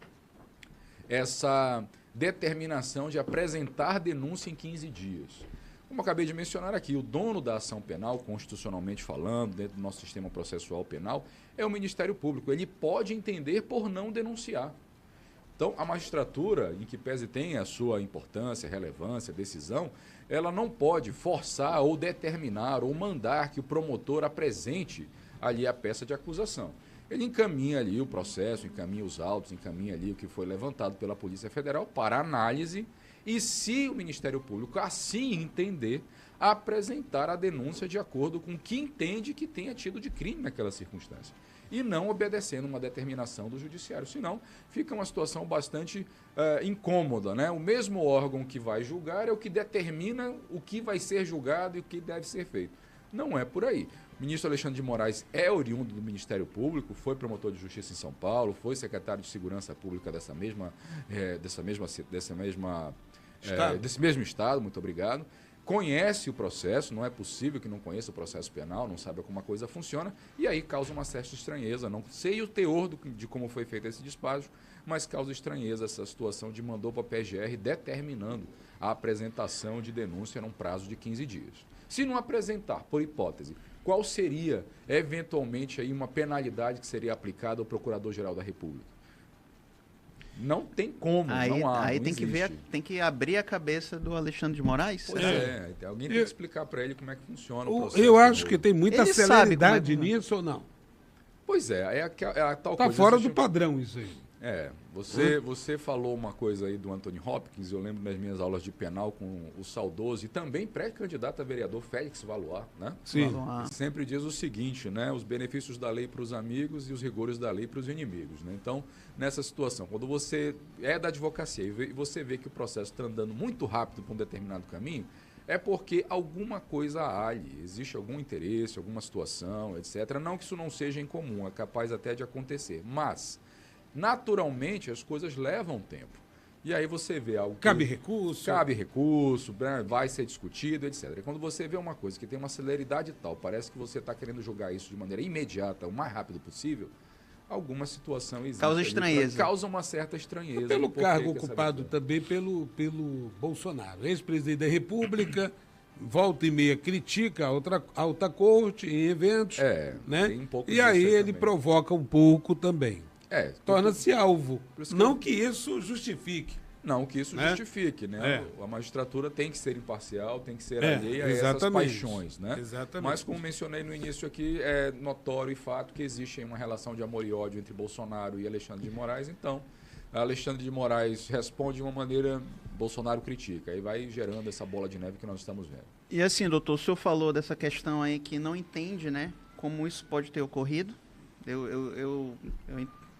essa determinação de apresentar denúncia em 15 dias. Como eu acabei de mencionar aqui, o dono da ação penal, constitucionalmente falando, dentro do nosso sistema processual penal, é o Ministério Público. Ele pode entender por não denunciar. Então, a magistratura, em que pese tem a sua importância, relevância, decisão, ela não pode forçar ou determinar ou mandar que o promotor apresente ali a peça de acusação. Ele encaminha ali o processo, encaminha os autos, encaminha ali o que foi levantado pela Polícia Federal para análise e, se o Ministério Público assim entender, apresentar a denúncia de acordo com o que entende que tenha tido de crime naquela circunstância. E não obedecendo uma determinação do judiciário. Senão, fica uma situação bastante incômoda, né? O mesmo órgão que vai julgar é o que determina o que vai ser julgado e o que deve ser feito. Não é por aí. O ministro Alexandre de Moraes é oriundo do Ministério Público, foi promotor de justiça em São Paulo, foi secretário de Segurança Pública desse mesmo estado, muito obrigado. Conhece o processo, não é possível que não conheça o processo penal, não sabe como a coisa funciona, e aí causa uma certa estranheza. Não sei o teor de como foi feito esse despacho, mas causa estranheza essa situação de mandou para a PGR determinando a apresentação de denúncia num prazo de 15 dias. Se não apresentar, por hipótese, qual seria, eventualmente, aí uma penalidade que seria aplicada ao Procurador-Geral da República? Não tem como, aí, não há, aí não tem que existe. tem que abrir a cabeça do Alexandre de Moraes. Pois alguém tem que explicar para ele como é que funciona o processo. Eu acho que tem muita Ele celeridade sabe nisso ou não? Pois é a tal Tá coisa. fora do padrão isso aí. Você falou uma coisa aí do Anthony Hopkins, eu lembro nas minhas aulas de penal com o saudoso e também pré-candidato a vereador Félix Valois, né? Sim. Ele sempre diz o seguinte, né? Os benefícios da lei para os amigos e os rigores da lei para os inimigos, né? Então, nessa situação, quando você é da advocacia e você vê que o processo está andando muito rápido para um determinado caminho, é porque alguma coisa há ali, existe algum interesse, alguma situação, etc. Não que isso não seja incomum, é capaz até de acontecer, mas naturalmente as coisas levam tempo. E aí você vê algo que Cabe recurso, vai ser discutido, etc. E quando você vê uma coisa que tem uma celeridade tal, parece que você está querendo julgar isso de maneira imediata, o mais rápido possível, alguma situação existe. Causa estranheza. Causa uma certa estranheza. Pelo cargo ocupado também pelo Bolsonaro. Ex-presidente da República, volta e meia critica a alta corte em eventos. Né? Tem um pouco e aí disso ele também. provoca um pouco também. Torna-se alvo. isso que Não que isso justifique. Não que isso né? justifique, né? A magistratura tem que ser imparcial, tem que ser alheia a essas exatamente. paixões, né? Exatamente. Mas, como mencionei no início aqui, é notório e fato que existe uma relação de amor e ódio entre Bolsonaro e Alexandre de Moraes. Então, Alexandre de Moraes responde de uma maneira, Bolsonaro critica. Aí vai gerando essa bola de neve que nós estamos vendo. E assim, doutor, o senhor falou dessa questão aí que não entende, né? Como isso pode ter ocorrido.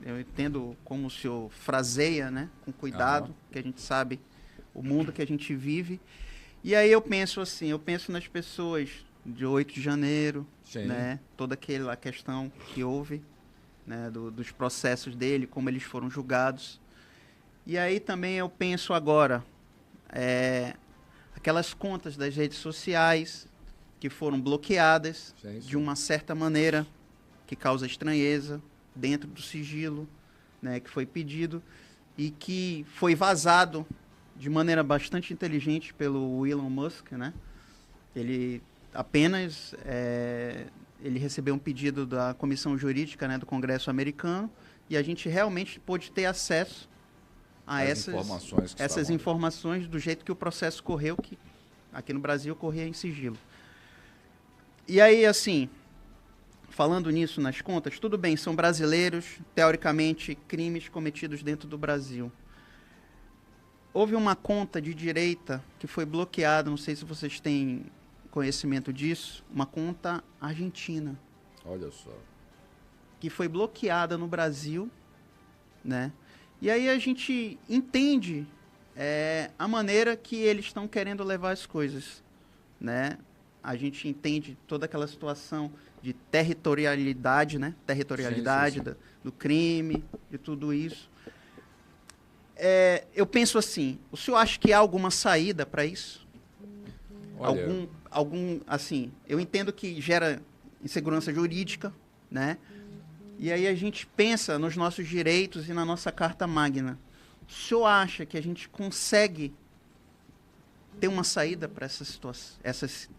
Eu entendo como o senhor fraseia, né? Com cuidado, que a gente sabe o mundo que a gente vive. E aí eu penso assim, nas pessoas de 8 de janeiro, Sim. né? Toda aquela questão que houve, né? Dos processos dele, como eles foram julgados. E aí também eu penso agora, aquelas contas das redes sociais que foram bloqueadas de uma certa maneira que causa estranheza, dentro do sigilo, né, que foi pedido e que foi vazado de maneira bastante inteligente pelo Elon Musk, né? Ele apenas ele recebeu um pedido da Comissão Jurídica, né, do Congresso americano e a gente realmente pôde ter acesso a essas informações do jeito que o processo correu, que aqui no Brasil corria em sigilo. E aí, assim, falando nisso nas contas, tudo bem, são brasileiros, teoricamente, crimes cometidos dentro do Brasil. Houve uma conta de direita que foi bloqueada, não sei se vocês têm conhecimento disso, uma conta argentina. Olha só. Que foi bloqueada no Brasil, né? E aí a gente entende a maneira que eles estão querendo levar as coisas, né? A gente entende toda aquela situação de territorialidade, né? Sim. Do crime, de tudo isso. Eu penso assim, o senhor acha que há alguma saída para isso? Olha, assim, eu entendo que gera insegurança jurídica, né? E aí a gente pensa nos nossos direitos e na nossa Carta Magna. o senhor acha que a gente consegue ter uma saída para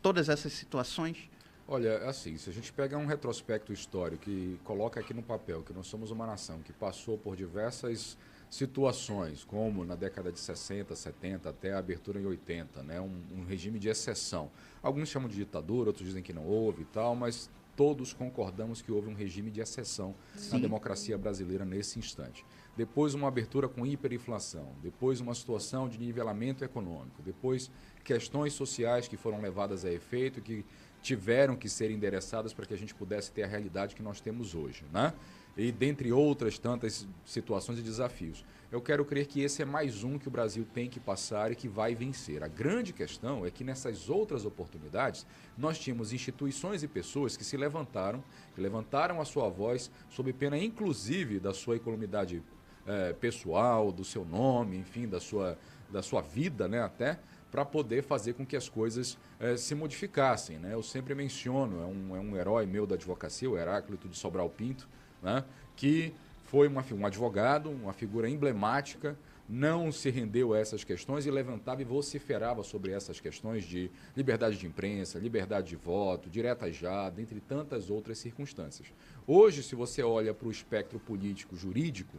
todas essas situações? Olha, assim, se a gente pega um retrospecto histórico e coloca aqui no papel que nós somos uma nação que passou por diversas situações, como na década de 60, 70, até a abertura em 80, né? Um regime de exceção. Alguns chamam de ditadura, outros dizem que não houve e tal, mas todos concordamos que houve um regime de exceção na democracia brasileira nesse instante. Depois uma abertura com hiperinflação, depois uma situação de nivelamento econômico, depois questões sociais que foram levadas a efeito e que tiveram que ser endereçadas para que a gente pudesse ter a realidade que nós temos hoje, né? E dentre outras tantas situações e desafios. Eu quero crer que esse é mais um que o Brasil tem que passar e que vai vencer. A grande questão é que nessas outras oportunidades nós tínhamos instituições e pessoas que se levantaram, que levantaram a sua voz sob pena inclusive da sua economidade pessoal, do seu nome, enfim, da sua vida, né, até, para poder fazer com que as coisas se modificassem, né? Eu sempre menciono, é um herói meu da advocacia, o Heráclito de Sobral Pinto, né, que foi um advogado, uma figura emblemática, não se rendeu a essas questões e levantava e vociferava sobre essas questões de liberdade de imprensa, liberdade de voto, direta já, dentre tantas outras circunstâncias. Hoje, se você olha para o espectro político jurídico,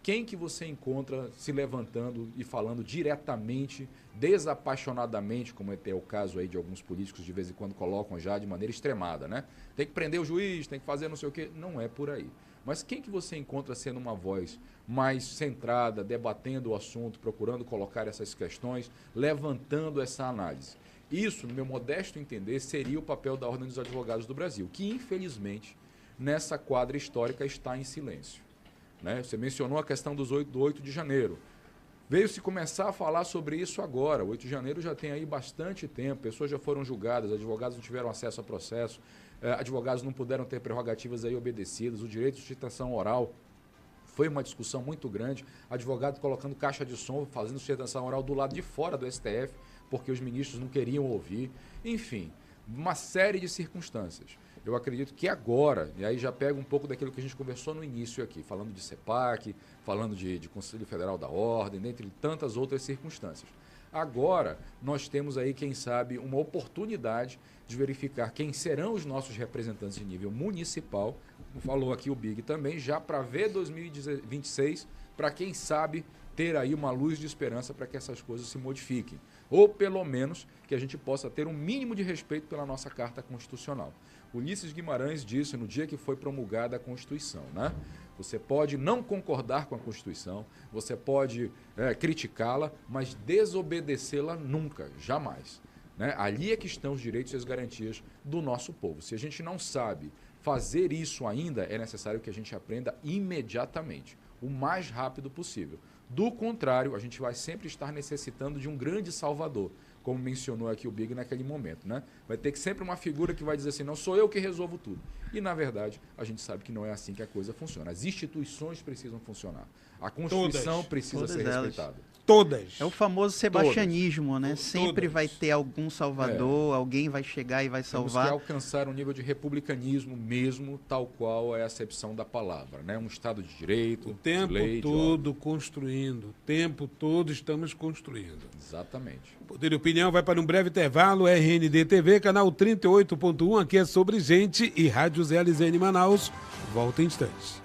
quem que você encontra se levantando e falando diretamente, desapaixonadamente, como é o caso aí de alguns políticos de vez em quando colocam já de maneira extremada, né? Tem que prender o juiz, tem que fazer não sei o quê. Não é por aí. Mas quem que você encontra sendo uma voz mais centrada, debatendo o assunto, procurando colocar essas questões, levantando essa análise? Isso, no meu modesto entender, seria o papel da Ordem dos Advogados do Brasil, que infelizmente, nessa quadra histórica, está em silêncio. Né? Você mencionou a questão do 8 de janeiro. Veio-se começar a falar sobre isso agora. O 8 de janeiro já tem aí bastante tempo, pessoas já foram julgadas, advogados não tiveram acesso a processo, advogados não puderam ter prerrogativas aí obedecidas, o direito de sustentação oral foi uma discussão muito grande, advogado colocando caixa de som, fazendo sustentação oral do lado de fora do STF, porque os ministros não queriam ouvir. Enfim, uma série de circunstâncias. Eu acredito que agora, e aí já pega um pouco daquilo que a gente conversou no início aqui, falando de CEPAC, falando de Conselho Federal da Ordem, dentre tantas outras circunstâncias. Agora, nós temos aí, quem sabe, uma oportunidade de verificar quem serão os nossos representantes de nível municipal, como falou aqui o Big também, já para ver 2026, para quem sabe ter aí uma luz de esperança para que essas coisas se modifiquem. Ou, pelo menos, que a gente possa ter um mínimo de respeito pela nossa Carta Constitucional. Ulisses Guimarães disse no dia que foi promulgada a Constituição, né? Você pode não concordar com a Constituição, você pode criticá-la, mas desobedecê-la nunca, jamais. Né? Ali é que estão os direitos e as garantias do nosso povo. Se a gente não sabe fazer isso ainda, é necessário que a gente aprenda imediatamente, o mais rápido possível. Do contrário, a gente vai sempre estar necessitando de um grande salvador, como mencionou aqui o Big naquele momento, né? Vai ter que sempre uma figura que vai dizer assim, não sou eu que resolvo tudo. E, na verdade, a gente sabe que não é assim que a coisa funciona. As instituições precisam funcionar. A Constituição precisa ser respeitada. Todas. É o famoso sebastianismo, Todas. né? Sempre vai ter algum salvador, alguém vai chegar e vai salvar. Temos que alcançar um nível de republicanismo mesmo, tal qual é a acepção da palavra, né? Um Estado de direito, o tempo de lei, todo construindo, o tempo todo estamos construindo. Exatamente. Poder e Opinião vai para um breve intervalo, RND TV, canal 38.1, aqui é sobre gente e Rádio ZLZN Manaus. Volta em instantes.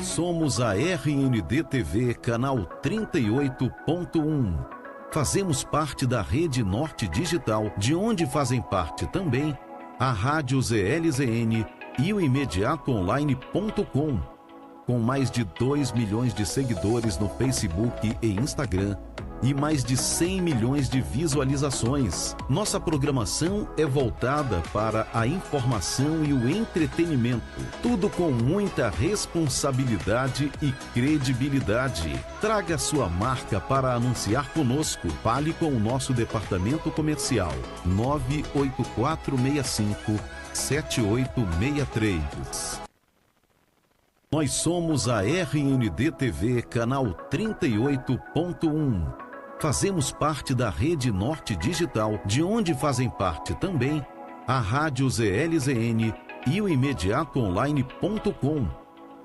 Somos a RND TV, canal 38.1. Fazemos parte da Rede Norte Digital, de onde fazem parte também a Rádio ZLZN e o imediatoonline.com. Com mais de 2 milhões de seguidores no Facebook e Instagram e mais de 100 milhões de visualizações. Nossa programação é voltada para a informação e o entretenimento. Tudo com muita responsabilidade e credibilidade. Traga sua marca para anunciar conosco. Fale com o nosso departamento comercial 98465 7863. Nós somos a RND TV, canal 38.1. Fazemos parte da Rede Norte Digital, de onde fazem parte também a Rádio ZLZN e o imediatoonline.com.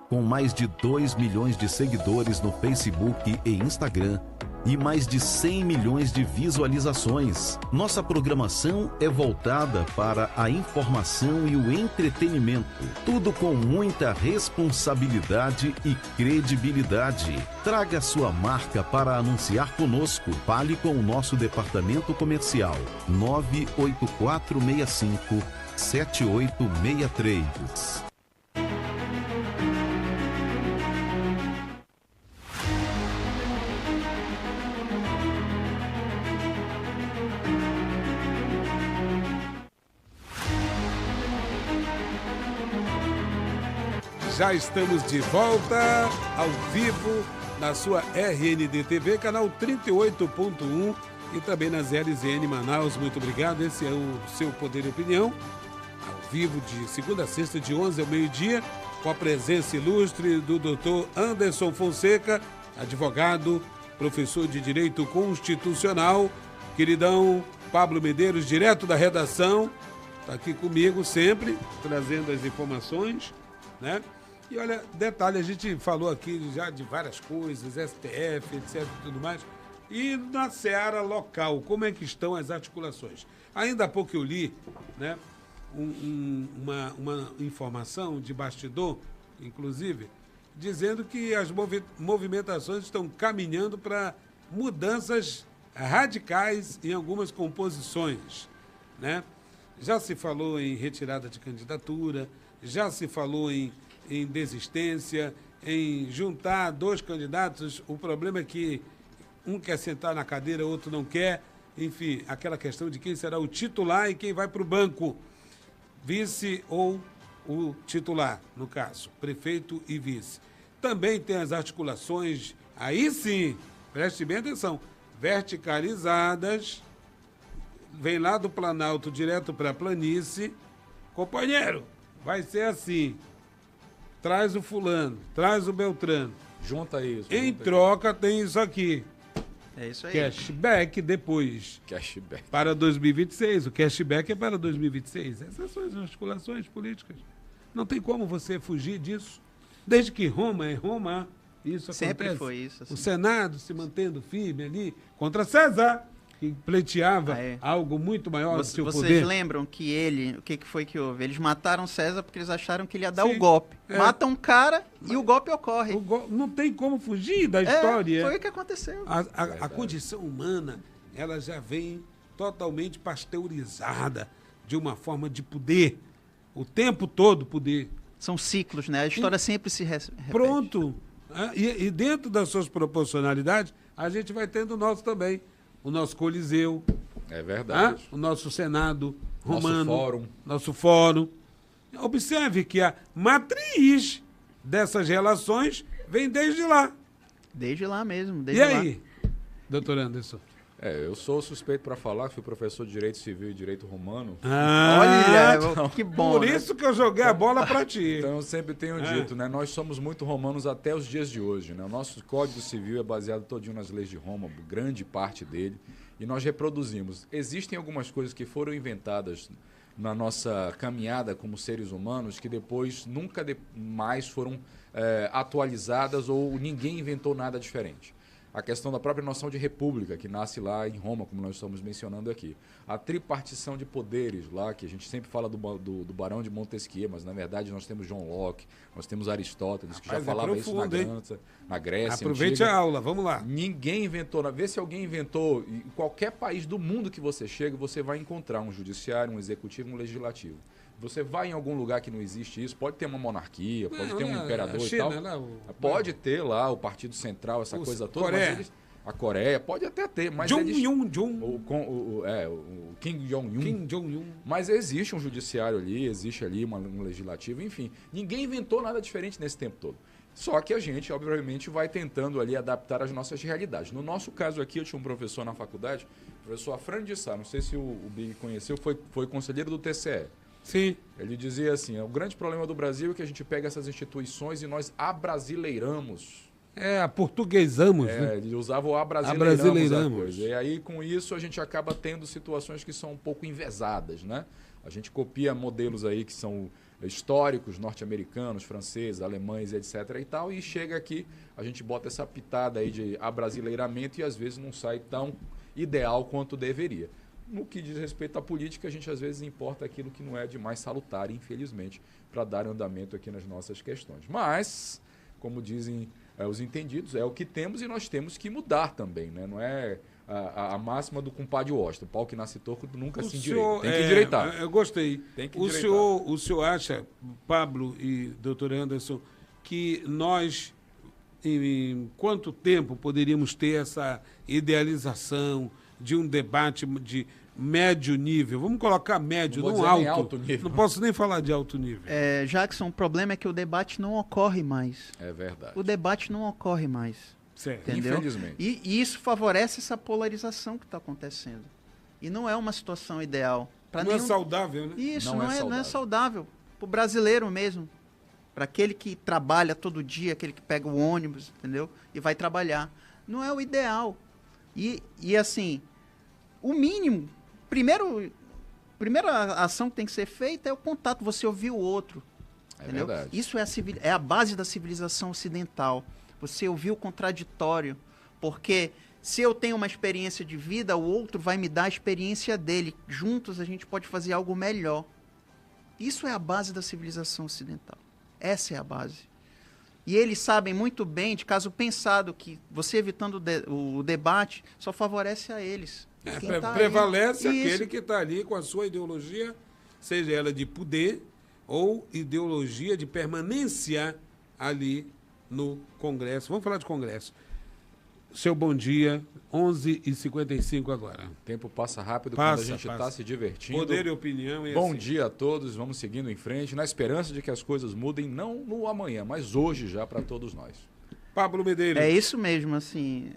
Com mais de 2 milhões de seguidores no Facebook e Instagram e mais de 100 milhões de visualizações. Nossa programação é voltada para a informação e o entretenimento. Tudo com muita responsabilidade e credibilidade. Traga sua marca para anunciar conosco. Fale com o nosso departamento comercial 98465 7863. Já estamos de volta ao vivo na sua RND TV, canal 38.1 e também na ZLZN Manaus. Muito obrigado. Esse é o seu Poder e Opinião, ao vivo de segunda a sexta, de 11 ao meio-dia, com a presença ilustre do Dr. Anderson Fonseca, advogado, professor de Direito Constitucional, queridão Pablo Medeiros, direto da redação, está aqui comigo sempre, trazendo as informações, né? E olha, detalhe, a gente falou aqui já de várias coisas, STF, etc, tudo mais. E na seara local, como é que estão as articulações? Ainda há pouco eu li, né, uma informação de bastidor, inclusive, dizendo que as movimentações estão caminhando para mudanças radicais em algumas composições, né? Já se falou em retirada de candidatura, já se falou em desistência, em juntar 2 candidatos. O problema é que um quer sentar na cadeira, outro não quer. Enfim, aquela questão de quem será o titular e quem vai para o banco. Vice ou o titular, no caso, prefeito e vice. Também tem as articulações, aí sim, preste bem atenção, verticalizadas, vem lá do Planalto direto para a planície. Companheiro, vai ser assim. Traz o fulano, traz o Beltrano. Junta isso. Em troca tem isso aqui. É isso aí. Cashback depois. Cashback. Para 2026. O cashback é para 2026. Essas são as articulações políticas. Não tem como você fugir disso. Desde que Roma é Roma, isso acontece. Sempre foi isso. Assim. O Senado se mantendo firme ali contra César, que pleiteava algo muito maior do seu poder. Vocês lembram que o que foi que houve? Eles mataram César porque eles acharam que ele ia dar o golpe. Matam um cara e o golpe ocorre. Não tem como fugir da história. Foi o que aconteceu. A condição humana, ela já vem totalmente pasteurizada de uma forma de poder. O tempo todo poder. São ciclos, né? A história sempre se repete. Pronto. E dentro das suas proporcionalidades, a gente vai tendo o nosso também. O nosso Coliseu. É verdade. O nosso Senado romano. Nosso fórum. Observe que a matriz dessas relações vem desde lá. Desde lá mesmo. E aí, doutor Anderson? Eu sou suspeito para falar, fui professor de Direito Civil e Direito Romano. Olha, que bom. Por isso que eu joguei a bola para ti. Então eu sempre tenho dito, né? Nós somos muito romanos até os dias de hoje, né? O nosso Código Civil é baseado todinho nas leis de Roma, grande parte dele, e nós reproduzimos. Existem algumas coisas que foram inventadas na nossa caminhada como seres humanos que depois nunca mais foram atualizadas ou ninguém inventou nada diferente. A questão da própria noção de república, que nasce lá em Roma, como nós estamos mencionando aqui. A tripartição de poderes lá, que a gente sempre fala do Barão de Montesquieu, mas na verdade nós temos John Locke, nós temos Aristóteles, que já falava isso na Grécia. Aproveite antiga. A aula, vamos lá. Ninguém inventou, vê se alguém inventou, em qualquer país do mundo que você chega, você vai encontrar um judiciário, um executivo, um legislativo. Você vai em algum lugar que não existe isso, pode ter uma monarquia, pode ter um imperador China, e tal. Pode ter lá o Partido Central, essa coisa toda. Mas a Coreia pode até ter, mas o Kim Jong-un. Mas existe um judiciário ali, existe ali um legislativo, enfim. Ninguém inventou nada diferente nesse tempo todo. Só que a gente, obviamente, vai tentando ali adaptar as nossas realidades. No nosso caso aqui, eu tinha um professor na faculdade, o professor Afrânio de Sá, não sei se o Big conheceu, foi conselheiro do TCE. Sim. Ele dizia assim, o grande problema do Brasil é que a gente pega essas instituições e nós abrasileiramos. Aportuguesamos, né? Ele usava o abrasileiramos. a coisa. E aí, com isso, a gente acaba tendo situações que são um pouco envesadas, né? A gente copia modelos aí que são históricos, norte-americanos, franceses, alemães, etc. e tal, e chega aqui, a gente bota essa pitada aí de abrasileiramento e às vezes não sai tão ideal quanto deveria. No que diz respeito à política, a gente às vezes importa aquilo que não é de mais salutar, infelizmente, para dar andamento aqui nas nossas questões. Mas, como dizem os entendidos, é o que temos e nós temos que mudar também, né? Não é a máxima do compadre Washington, o pau que nasce torto nunca se endireita. Tem que endireitar. Eu gostei. Tem que o senhor acha, Pablo e doutor Anderson, que nós, em quanto tempo poderíamos ter essa idealização de um debate de médio nível? Vamos colocar médio, não alto nível. Não posso nem falar de alto nível. Jackson, o problema é que o debate não ocorre mais. É verdade. O debate não ocorre mais. Certo. Entendeu? Infelizmente. E isso favorece essa polarização que está acontecendo. E não é uma situação ideal. Não é saudável, né? Isso, não é saudável. Para o brasileiro mesmo. Para aquele que trabalha todo dia, aquele que pega o ônibus, entendeu? E vai trabalhar. Não é o ideal. E assim, o mínimo, primeira ação que tem que ser feita é o contato, você ouvir o outro. Entendeu? Verdade. Isso é a base da civilização ocidental. Você ouvir o contraditório. Porque se eu tenho uma experiência de vida, o outro vai me dar a experiência dele. Juntos a gente pode fazer algo melhor. Isso é a base da civilização ocidental. Essa é a base. E eles sabem muito bem, de caso pensado, que você evitando o debate só favorece a eles. Prevalece aquele que está ali com a sua ideologia, seja ela de poder ou ideologia de permanência ali no Congresso. Vamos falar de Congresso. Seu bom dia, 11h55 agora. O tempo passa rápido quando a gente está se divertindo. Poder e opinião. Bom dia a todos, vamos seguindo em frente, na esperança de que as coisas mudem, não no amanhã, mas hoje já para todos nós. Pablo Medeiros. É isso mesmo, assim,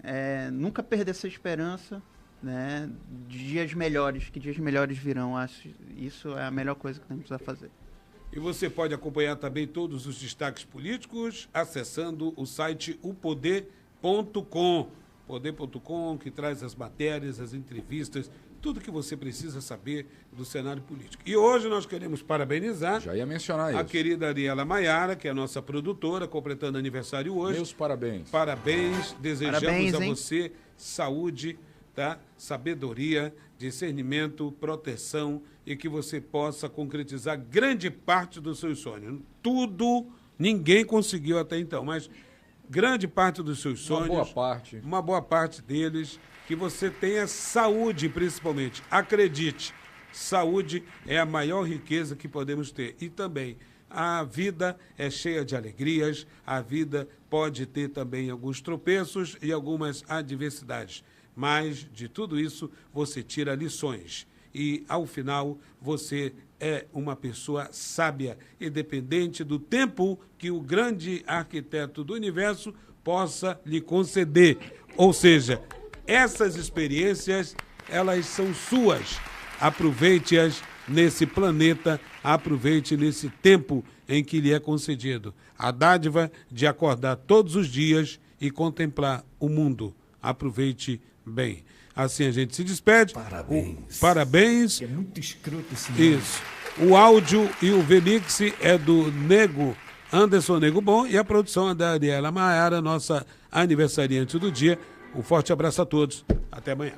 nunca perder essa esperança, né, de dias melhores, que dias melhores virão. Acho isso é a melhor coisa que temos a fazer. E você pode acompanhar também todos os destaques políticos acessando o site upoder.com. Poder.com, que traz as matérias, as entrevistas, tudo que você precisa saber do cenário político. E hoje nós queremos parabenizar Já ia mencionar a isso. querida Ariela Maiara, que é a nossa produtora, completando aniversário hoje. Meus parabéns. Parabéns, desejamos Parabéns, a hein? você saúde, tá? Sabedoria, discernimento, proteção e que você possa concretizar grande parte dos seus sonhos. Tudo ninguém conseguiu até então, mas grande parte dos seus sonhos, uma boa parte deles, que você tenha saúde principalmente. Acredite, saúde é a maior riqueza que podemos ter. E também, a vida é cheia de alegrias, a vida pode ter também alguns tropeços e algumas adversidades. Mas, de tudo isso, você tira lições. E, ao final, você é uma pessoa sábia, independente do tempo que o grande arquiteto do universo possa lhe conceder. Ou seja, essas experiências, elas são suas. Aproveite-as nesse planeta, aproveite nesse tempo em que lhe é concedido. A dádiva de acordar todos os dias e contemplar o mundo. Aproveite bem. Assim a gente se despede. Parabéns. Parabéns. É muito escroto esse nome. Isso. O áudio e o Velix é do Anderson Nego Bom e a produção é da Ariela Maiara, nossa aniversariante do dia. Um forte abraço a todos. Até amanhã.